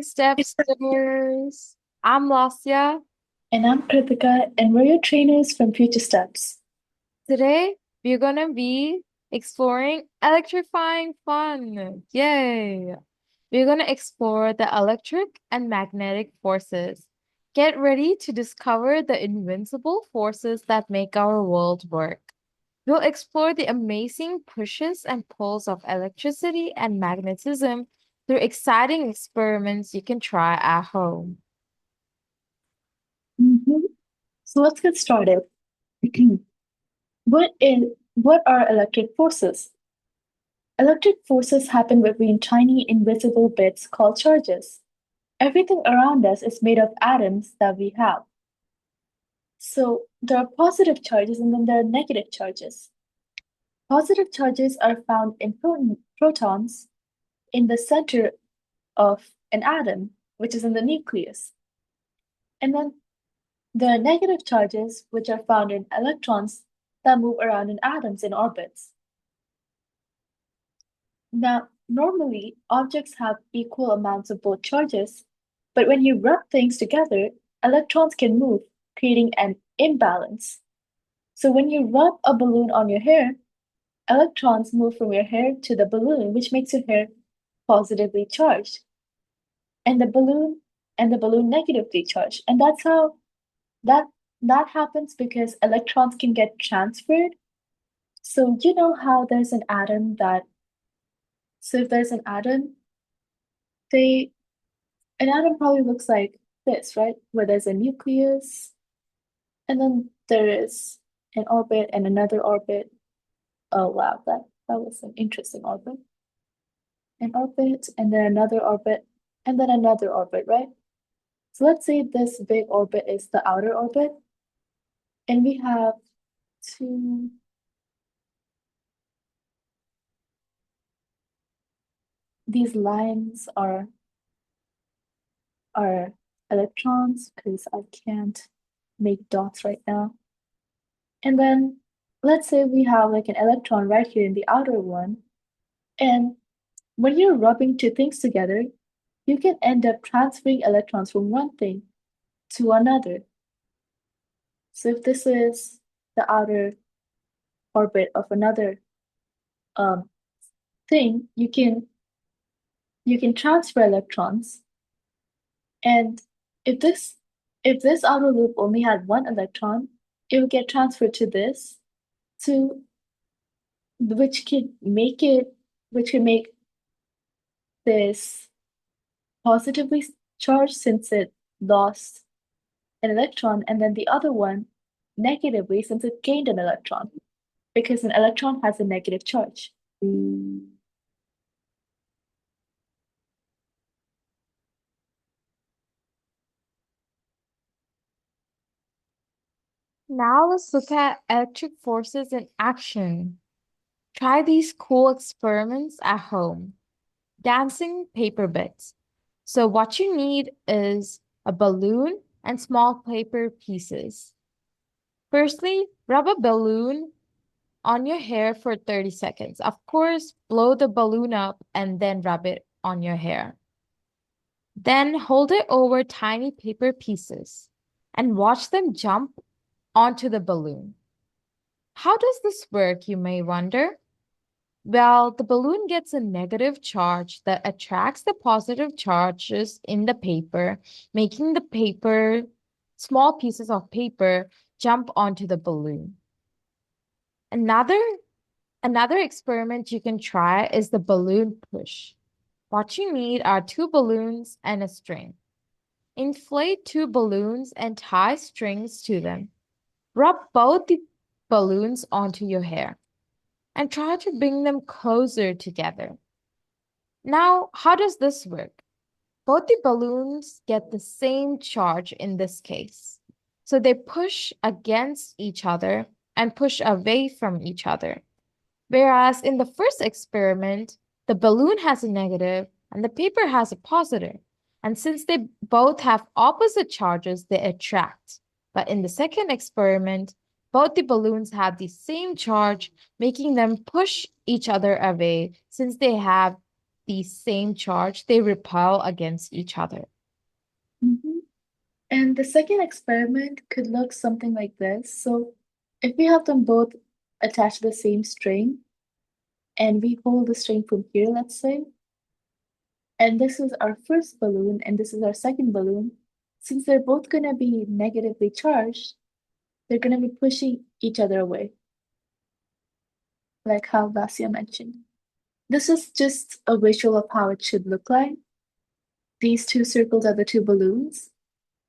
Stepsters. I'm Lasya. And I'm Kritika, and we're your trainers from Future Steps. Today, we're gonna be exploring electrifying fun. Yay! We're gonna explore the electric and magnetic forces. Get ready to discover the invincible forces that make our world work. We'll explore the amazing pushes and pulls of electricity and magnetism through exciting experiments you can try at home. Mhm. So let's get started. What are electric forces? Electric forces happen between tiny invisible bits called charges. Everything around us is made of atoms that we have. So there are positive charges and then there are negative charges. Positive charges are found in protons in the center of an atom, which is in the nucleus. And then there are negative charges, which are found in electrons that move around in atoms in orbits. Now, normally, objects have equal amounts of both charges, but when you rub things together, electrons can move, creating an imbalance. So when you rub a balloon on your hair, electrons move from your hair to the balloon, which makes your hair positively charged, and the balloon negatively charged. And that's how that that happens because electrons can get transferred. So you know how there's an atom that, so if there's an atom, they an atom probably looks like this, right? Where there's a nucleus, and then there is an orbit and another orbit. Oh wow, that was an interesting orbit. An orbit, and then another orbit, and then another orbit, right? So let's say this big orbit is the outer orbit, and we have two, these lines are electrons because I can't make dots right now. And then let's say we have like an electron right here in the outer one. And when you're rubbing two things together, you can end up transferring electrons from one thing to another. So if this is the outer orbit of another um, thing, you can transfer electrons. And if this if this outer loop only had one electron, it would get transferred to this, to which could make it which could make this positively charged since it lost an electron, and then the other one negatively since it gained an electron, because an electron has a negative charge. Now let's look at electric forces in action. Try these cool experiments at home. Dancing paper bits. So what you need is a balloon and small paper pieces. Firstly, rub a balloon on your hair for 30 seconds. Of course, blow the balloon up and then rub it on your hair. Then hold it over tiny paper pieces and watch them jump onto the balloon. How does this work, you may wonder? Well, the balloon gets a negative charge that attracts the positive charges in the paper, making the small pieces of paper, jump onto the balloon. Another Another experiment you can try is the balloon push. What you need are two balloons and a string. Inflate two balloons and tie strings to them. Rub both the balloons onto your hair and try to bring them closer together. Now, how does this work? Both the balloons get the same charge in this case. So they push against each other and push away from each other. Whereas in the first experiment, the balloon has a negative and the paper has a positive. And since they both have opposite charges, they attract. But in the second experiment, both the balloons have the same charge, making them push each other away since they have the same charge, they repel against each other. Mhm. And the second experiment could look something like this. So if we have them both attached to the same string, and we hold the string from here, let's say, and this is our first balloon, and this is our second balloon, since they're both going to be negatively charged, they're going to be pushing each other away, like how Vasya mentioned. This is just a visual of how it should look like. These two circles are the two balloons.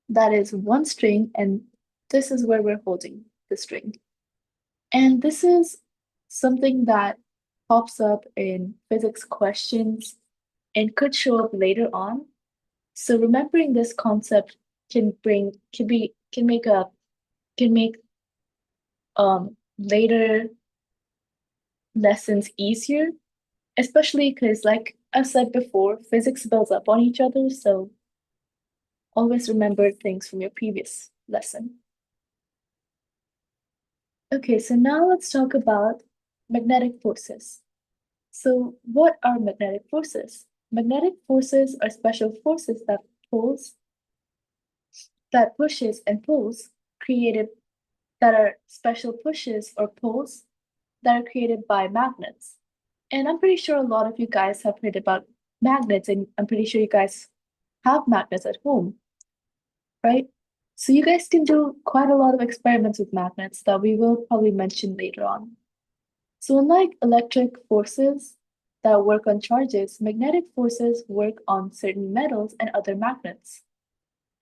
That is one string, and this is where we're holding the string. And this is something that pops up in physics questions and could show up later on. So remembering this concept can make later lessons easier, especially because like I said before, physics builds up on each other, so always remember things from your previous lesson. Okay, so now let's talk about magnetic forces. So what are magnetic forces? Magnetic forces are special forces that pushes and pulls created that are special pushes or pulls that are created by magnets. And I'm pretty sure a lot of you guys have heard about magnets, and I'm pretty sure you guys have magnets at home, right? So you guys can do quite a lot of experiments with magnets that we will probably mention later on. So unlike electric forces that work on charges, magnetic forces work on certain metals and other magnets.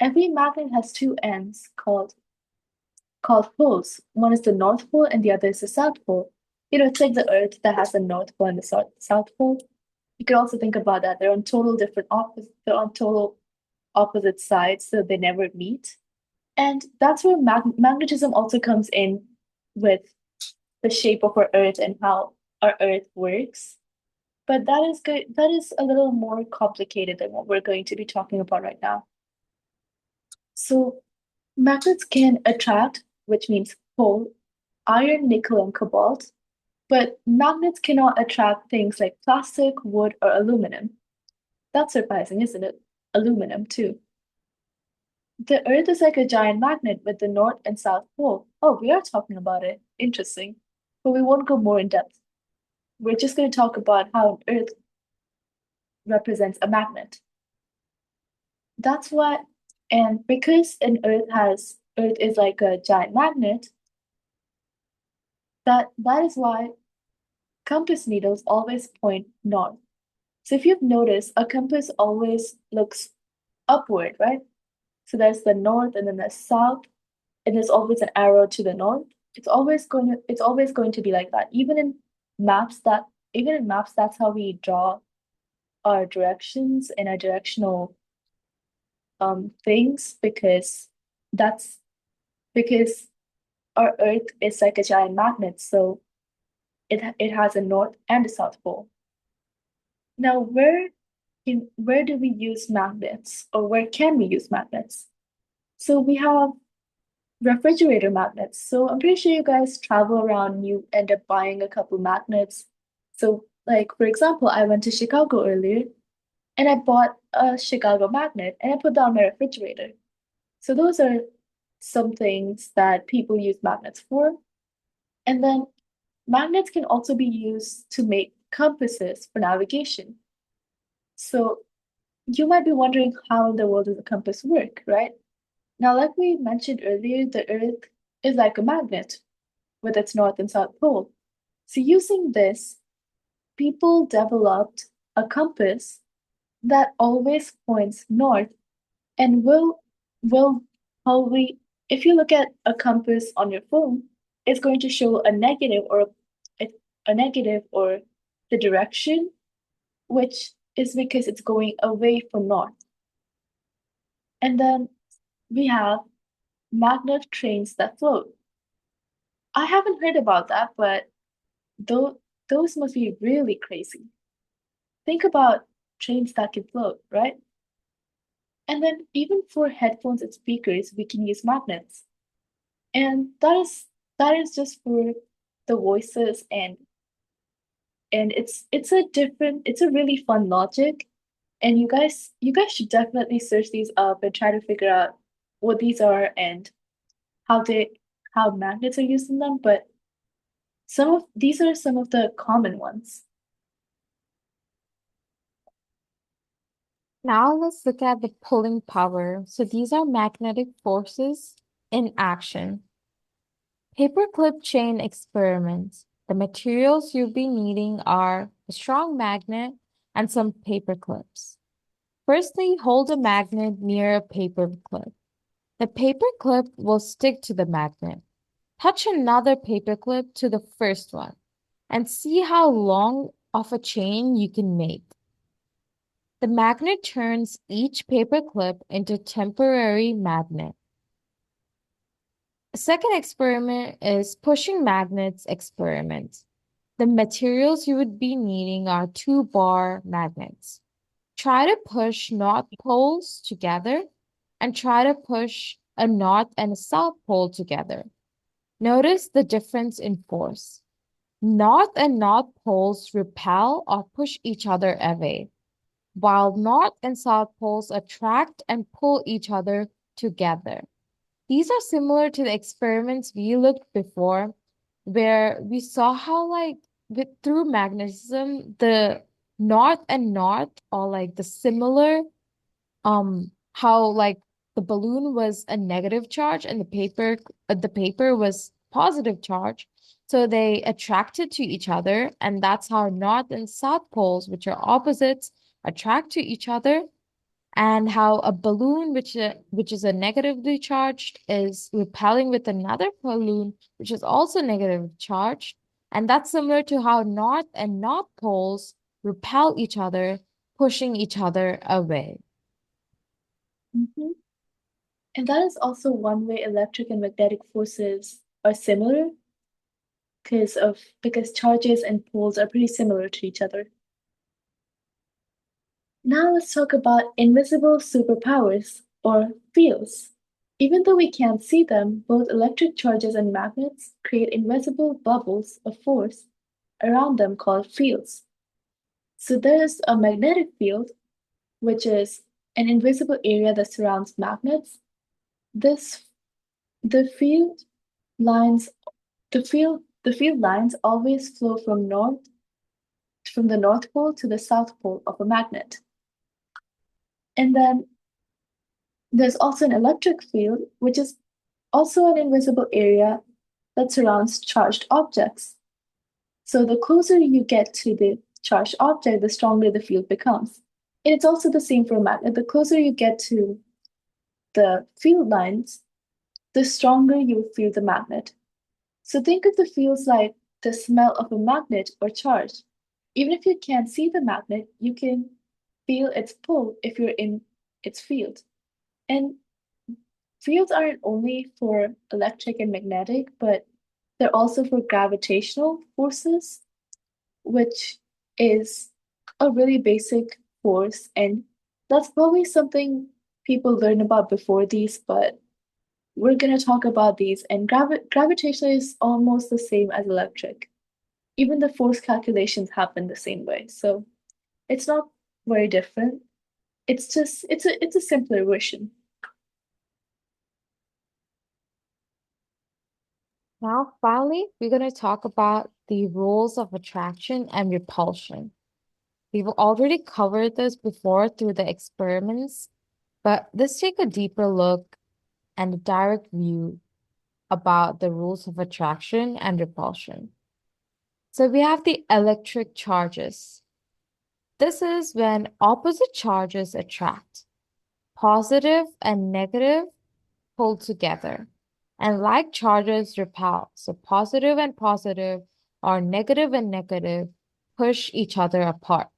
Every magnet has two ends called poles. One is the North Pole and the other is the South Pole. You know, it's like the Earth that has the North Pole and the South Pole. You could also think about that. They're on total opposite sides, so they never meet. And that's where magnetism also comes in with the shape of our Earth and how our Earth works. But that is good. That is a little more complicated than what we're going to be talking about right now. So magnets can attract, which means pull, iron, nickel, and cobalt, but magnets cannot attract things like plastic, wood, or aluminum. That's surprising, isn't it? Aluminum, too. The Earth is like a giant magnet with the North and South Pole. Oh, we are talking about it. Interesting. But we won't go more in depth. We're just going to talk about how Earth represents a magnet. That's what, and because Earth is like a giant magnet, that is why compass needles always point north. So if you've noticed, a compass always looks upward, right? So there's the north and then the south, and there's always an arrow to the north. It's always going to be like that. Even in maps, that's how we draw our directions and our directional things that's because our Earth is like a giant magnet, so it has a north and a south pole. Now, where do we use magnets, or where can we use magnets? So we have refrigerator magnets. So I'm pretty sure you guys travel around and you end up buying a couple magnets. So, like for example, I went to Chicago earlier and I bought a Chicago magnet and I put that on my refrigerator. So those are some things that people use magnets for. And then magnets can also be used to make compasses for navigation. So you might be wondering how in the world does a compass work, right? Now, like we mentioned earlier, the Earth is like a magnet with its north and south pole. So using this, people developed a compass that always points north and will probably, if you look at a compass on your phone, it's going to show a negative or the direction, which is because it's going away from north. And then we have magnet trains that float. I haven't heard about that, but though those must be really crazy. Think about trains that can float, right? And then even for headphones and speakers, we can use magnets. And that is just for the voices and it's a really fun logic. And you guys should definitely search these up and try to figure out what these are and how they how magnets are used in them. But some of these are some of the common ones. Now let's look at the pulling power. So these are magnetic forces in action. Paperclip chain experiments. The materials you'll be needing are a strong magnet and some paper clips. Firstly, hold a magnet near a paper clip. The paper clip will stick to the magnet. Touch another paper clip to the first one and see how long of a chain you can make. The magnet turns each paper clip into a temporary magnet. A second experiment is pushing magnets experiment. The materials you would be needing are two-bar magnets. Try to push north poles together and try to push a north and a south pole together. Notice the difference in force. North and north poles repel or push each other away, while north and south poles attract and pull each other together. These are similar to the experiments we looked before, where we saw how through magnetism, the north and north are like the similar, how like the balloon was a negative charge and the paper was positive charge. So they attracted to each other, and that's how north and south poles, which are opposites, attract to each other, and how a balloon which is a negatively charged is repelling with another balloon which is also negatively charged, and that's similar to how north and north poles repel each other, pushing each other away. Mhm. And that is also one way electric and magnetic forces are similar because charges and poles are pretty similar to each other. Now let's talk about invisible superpowers or fields. Even though we can't see them, both electric charges and magnets create invisible bubbles of force around them called fields. So there's a magnetic field, which is an invisible area that surrounds magnets. This the field lines the field lines always flow from the north pole to the south pole of a magnet. And then there's also an electric field, which is also an invisible area that surrounds charged objects. So the closer you get to the charged object, the stronger the field becomes. And it's also the same for a magnet. The closer you get to the field lines, the stronger you feel the magnet. So think of the fields like the smell of a magnet or charge. Even if you can't see the magnet, you can feel its pull if you're in its field. And fields aren't only for electric and magnetic, but they're also for gravitational forces, which is a really basic force. And that's probably something people learn about before these, but we're going to talk about these. And gravitation is almost the same as electric. Even the force calculations happen the same way. So it's not very different. It's a simpler version. Now, finally, we're going to talk about the rules of attraction and repulsion. We've already covered this before through the experiments, but let's take a deeper look and a direct view about the rules of attraction and repulsion. So we have the electric charges. This is when opposite charges attract. Positive and negative pull together, and like charges repel. So positive and positive or negative and negative push each other apart.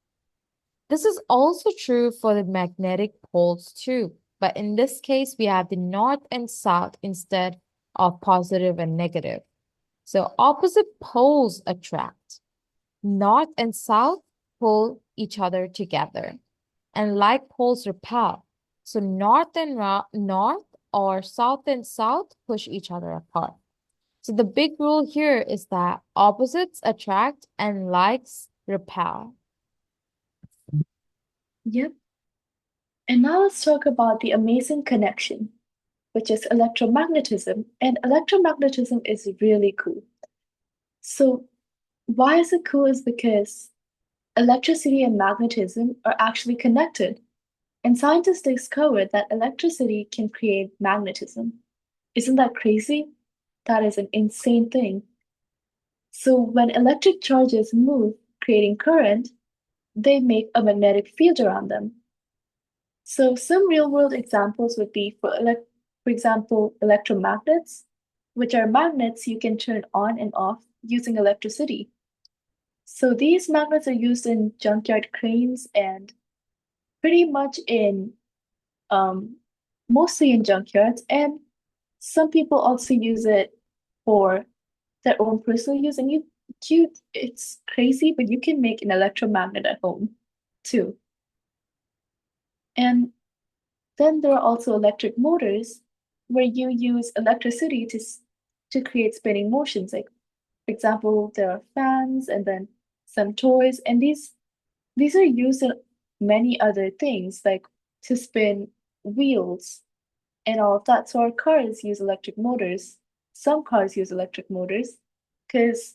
This is also true for the magnetic poles too, but in this case, we have the north and south instead of positive and negative. So opposite poles attract. North and south pull each other together, and like poles repel. So north and north or south and south push each other apart. So the big rule here is that opposites attract and likes repel. Yep. And now let's talk about the amazing connection, which is electromagnetism. And electromagnetism is really cool. So, why is it cool? Is because electricity and magnetism are actually connected. And scientists discovered that electricity can create magnetism. Isn't that crazy? That is an insane thing. So, when electric charges move, creating current, they make a magnetic field around them. So some real-world examples would be for example, electromagnets, which are magnets you can turn on and off using electricity. So these magnets are used in junkyard cranes and pretty much in um, mostly in junkyards, and some people also use it for their own personal use. And it's crazy, but you can make an electromagnet at home too. And then there are also electric motors where you use electricity to create spinning motions. Like, for example, there are fans and then some toys, and these are used in many other things, like to spin wheels and all of that. So our cars use electric motors. Some cars use electric motors because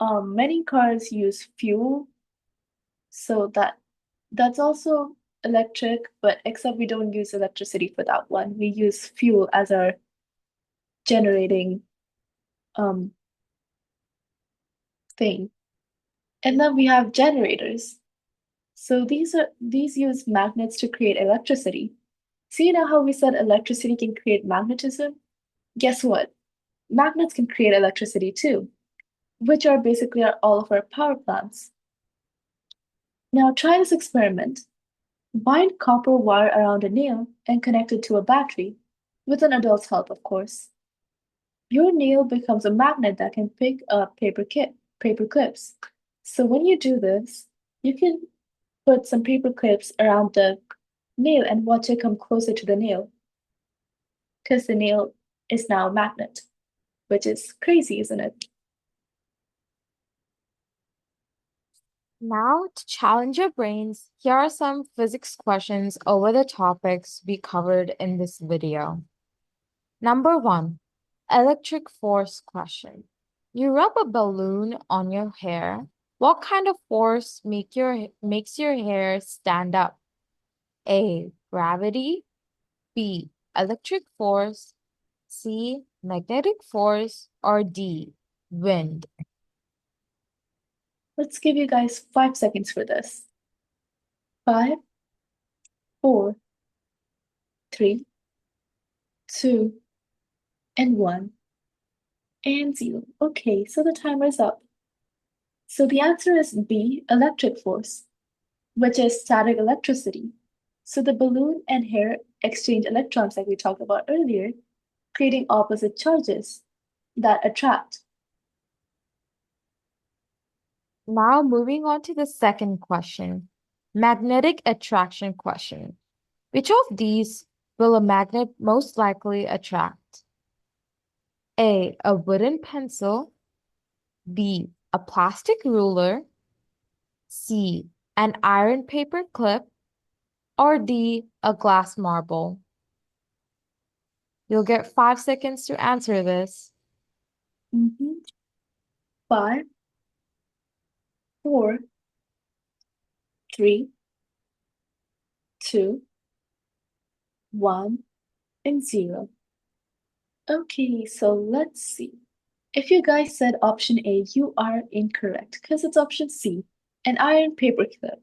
many cars use fuel, so that's also electric, but except we don't use electricity for that one. We use fuel as our generating um thing. And then we have generators. So these use magnets to create electricity. See now how we said electricity can create magnetism? Guess what? Magnets can create electricity too, which are basically all of our power plants. Now try this experiment. Bind copper wire around a nail and connect it to a battery, with an adult's help, of course. Your nail becomes a magnet that can pick up paper clips. So when you do this, you can put some paper clips around the nail and watch it come closer to the nail, because the nail is now a magnet, which is crazy, isn't it? Now, to challenge your brains, here are some physics questions over the topics we covered in this video. Number one, electric force question. You rub a balloon on your hair. What kind of force makes your hair stand up? A, gravity, B, electric force, C, magnetic force, or D, wind? Let's give you guys 5 seconds for this. 5, 4, 3, 2, and 1, and 0. Okay, so the timer's up. So the answer is B, electric force, which is static electricity. So the balloon and hair exchange electrons like we talked about earlier, creating opposite charges that attract. Now moving on to the second question, magnetic attraction question. Which of these will a magnet most likely attract? A wooden pencil, B, a plastic ruler, C, an iron paper clip, or D, a glass marble? You'll get 5 seconds to answer this. Mhm. 5, 4, 3, 2, 1, and 0. Okay, so let's see. If you guys said option A, you are incorrect because it's option C, an iron paper clip.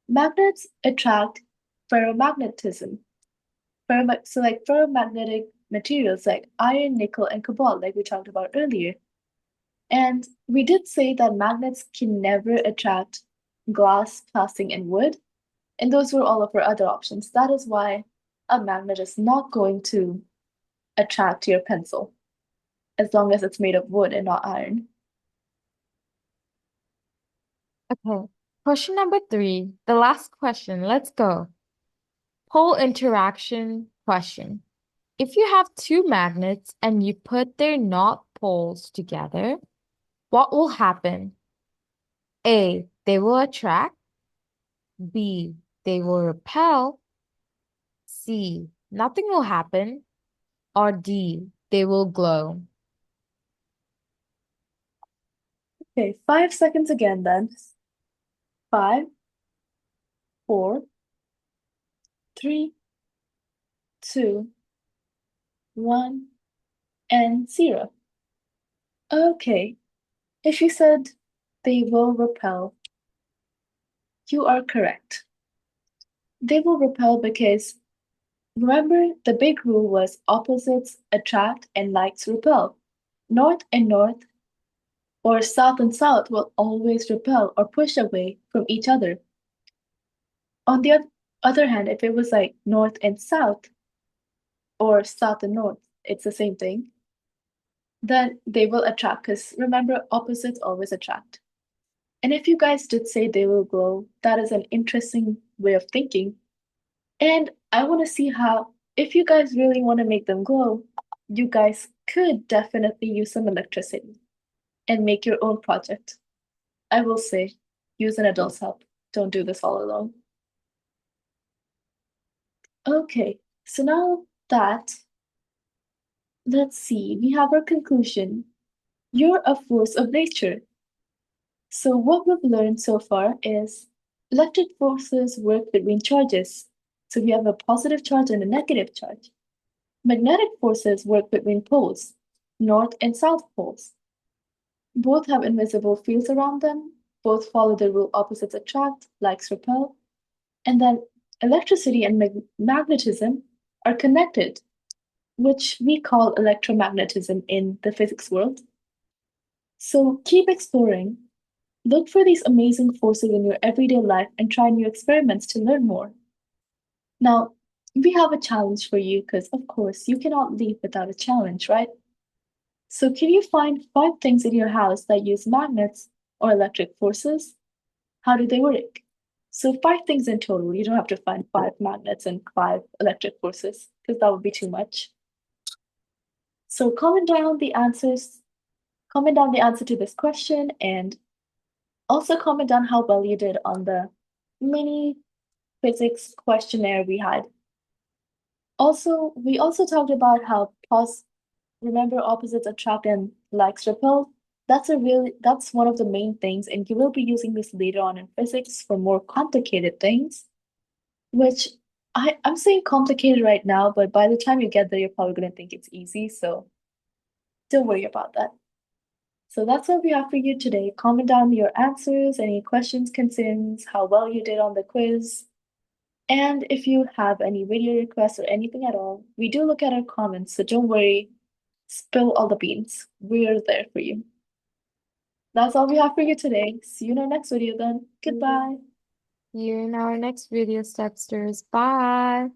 Magnets attract ferromagnetism. So like ferromagnetic materials like iron, nickel, and cobalt, like we talked about earlier. And we did say that magnets can never attract glass, plastic, and wood. And those were all of our other options. That is why a magnet is not going to attract your pencil, as long as it's made of wood and not iron. Okay, question number 3, the last question. Let's go. Pole interaction question. If you have two magnets and you put their north poles together, what will happen? A, they will attract. B, they will repel. C, nothing will happen. Or D, they will glow. Okay, 5 seconds again then. Five, four, three, two, one, and zero. Okay, if you said they will repel, you are correct. They will repel because remember the big rule was opposites attract and likes repel. North and north or south and south will always repel or push away from each other. On the other hand, if it was like north and south or south and north, it's the same thing, then they will attract because remember, opposites always attract. And if you guys did say they will glow, that is an interesting way of thinking. And I want to see how, if you guys really want to make them glow, you guys could definitely use some electricity and make your own project. I will say, use an adult's help. Don't do this all alone. Okay, so now that, let's see, we have our conclusion. You're a force of nature. So what we've learned so far is electric forces work between charges. So we have a positive charge and a negative charge. Magnetic forces work between poles, north and south poles. Both have invisible fields around them. Both follow the rule opposites attract, likes repel. And then electricity and magnetism are connected, which we call electromagnetism in the physics world. So keep exploring. Look for these amazing forces in your everyday life and try new experiments to learn more. Now, we have a challenge for you because, of course, you cannot leave without a challenge, right? So, can you find 5 things in your house that use magnets or electric forces? How do they work? So, 5 things in total. You don't have to find 5 magnets and 5 electric forces because that would be too much. So, comment down the answer to this question and also comment down how well you did on the mini physics questionnaire we had. Also, we also talked about how remember opposites attract and likes repel. That's one of the main things, and you will be using this later on in physics for more complicated things, which I'm saying complicated right now, but by the time you get there, you're probably gonna think it's easy, so don't worry about that. So that's what we have for you today. Comment down your answers, any questions, concerns, how well you did on the quiz. And if you have any video requests or anything at all, we do look at our comments, so don't worry. Spill all the beans. We're there for you. That's all we have for you today. See you in our next video then. Goodbye. See you in our next video, Stepsters. Bye.